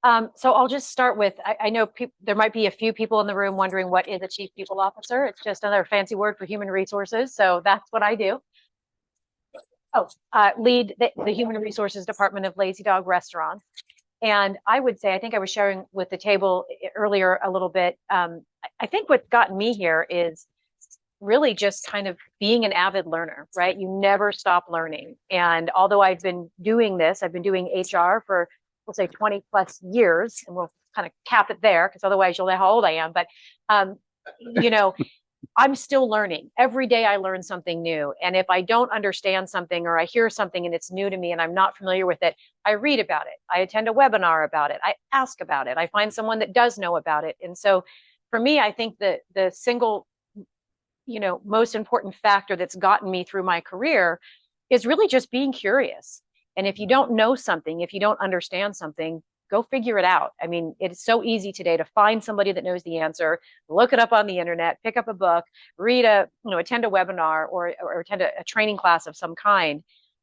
So I'll just start with, I know there might be a few people in the room wondering what is a chief people officer. It's just another fancy word for human resources. So that's what I do. Lead the human resources department of Lazy Dog Restaurant. And I would say, I think I was sharing with the table earlier a little bit. I think what's gotten me here is really just kind of being an avid learner, right? You never stop learning. And although I've been doing this, I've been doing HR for, we'll say 20 plus years, and we'll kind of cap it there because otherwise you'll know how old I am. But, you know, I'm still learning. Every day I learn something new. And if I don't understand something or I hear something and it's new to me and I'm not familiar with it, I read about it. I attend a webinar about it. I ask about it. I find someone that does know about it. And so for me, I think that the single, most important factor that's gotten me through my career is really just being curious. And if you don't know something, if you don't understand something, go figure it out. I mean, it's so easy today to find somebody that knows the answer, look it up on the internet, pick up a book, attend a webinar or attend a training class of some kind.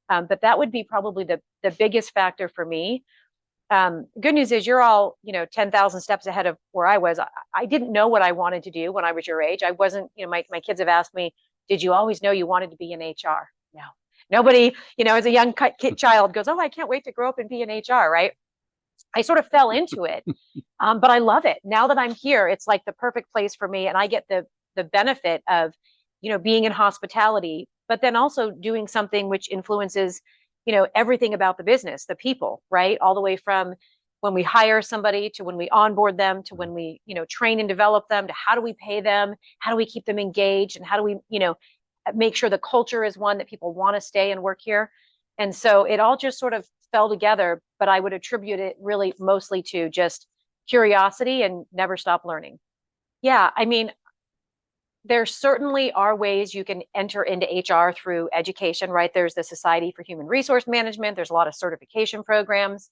But that would be probably the biggest factor for me. Good news is you're all, 10,000 steps ahead of where I was. I didn't know what I wanted to do when I was your age. I wasn't, my kids have asked me, did you always know you wanted to be in HR? No, nobody, as a young child goes, oh, I can't wait to grow up and be in HR, right? I sort of fell into it, but I love it. Now that I'm here, it's like the perfect place for me. And I get the benefit of, being in hospitality, but then also doing something which influences, everything about the business, the people, right? All the way from when we hire somebody to when we onboard them to when we, train and develop them to how do we pay them? How do we keep them engaged? And how do we, make sure the culture is one that people want to stay and work here? And so it all just sort of fell together, but I would attribute it really mostly to just curiosity and never stop learning. Yeah, I mean, there certainly are ways you can enter into HR through education, right? There's the Society for Human Resource Management. There's a lot of certification programs.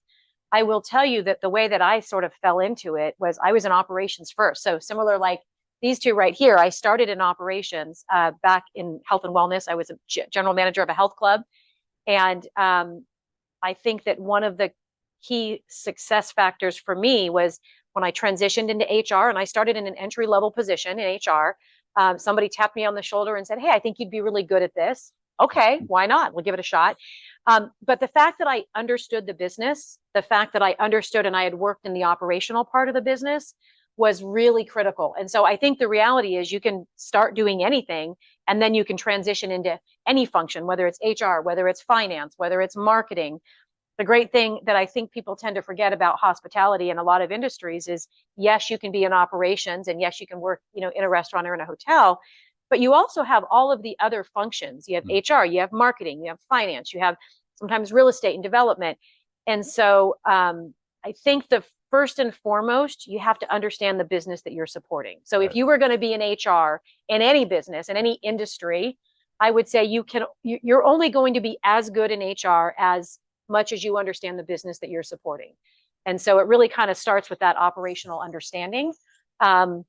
I will tell you that the way that I sort of fell into it was I was in operations first. So similar like these two right here, I started in operations back in health and wellness. I was a general manager of a health club. And I think that one of the key success factors for me was when I transitioned into HR and I started in an entry level position in HR. Somebody tapped me on the shoulder and said, hey, I think you'd be really good at this. Okay, why not? We'll give it a shot. But the fact that I understood the business, the fact that I understood and I had worked in the operational part of the business was really critical. And so I think the reality is you can start doing anything and then you can transition into any function, whether it's HR, whether it's finance, whether it's marketing. The great thing that I think people tend to forget about hospitality in a lot of industries is, yes, you can be in operations and yes, you can work, in a restaurant or in a hotel, but you also have all of the other functions. You have HR, you have marketing, you have finance, you have sometimes real estate and development. And so I think the first and foremost, you have to understand the business that you're supporting. So if you were going to be in HR in any business, in any industry, I would say you're only going to be as good in HR as much as you understand the business that you're supporting. And so it really kind of starts with that operational understanding. And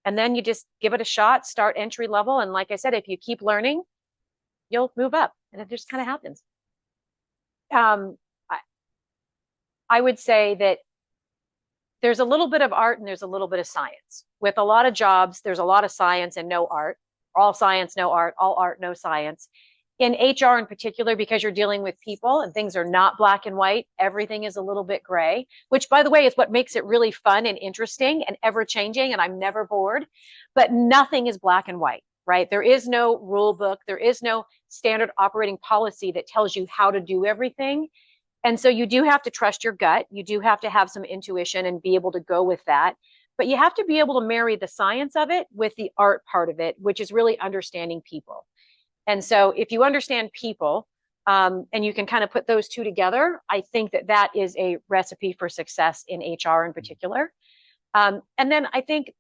then you just give it a shot, start entry level. And like I said, if you keep learning, you'll move up and it just kind of happens. I would say that there's a little bit of art and there's a little bit of science. With a lot of jobs, there's a lot of science and no art. All science, no art. All art, no science. In HR in particular, because you're dealing with people and things are not black and white, everything is a little bit gray, which by the way is what makes it really fun and interesting and ever changing. And I'm never bored, but nothing is black and white, right? There is no rule book. There is no standard operating policy that tells you how to do everything. And so you do have to trust your gut. You do have to have some intuition and be able to go with that. But you have to be able to marry the science of it with the art part of it, which is really understanding people. And so if you understand people and you can kind of put those two together, I think that is a recipe for success in HR in particular. And then I think,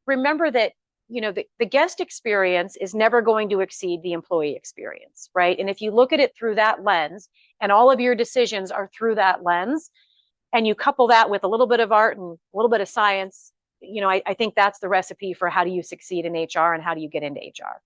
remember that, the guest experience is never going to exceed the employee experience, right? And if you look at it through that lens and all of your decisions are through that lens and you couple that with a little bit of art and a little bit of science, I think that's the recipe for how do you succeed in HR and how do you get into HR.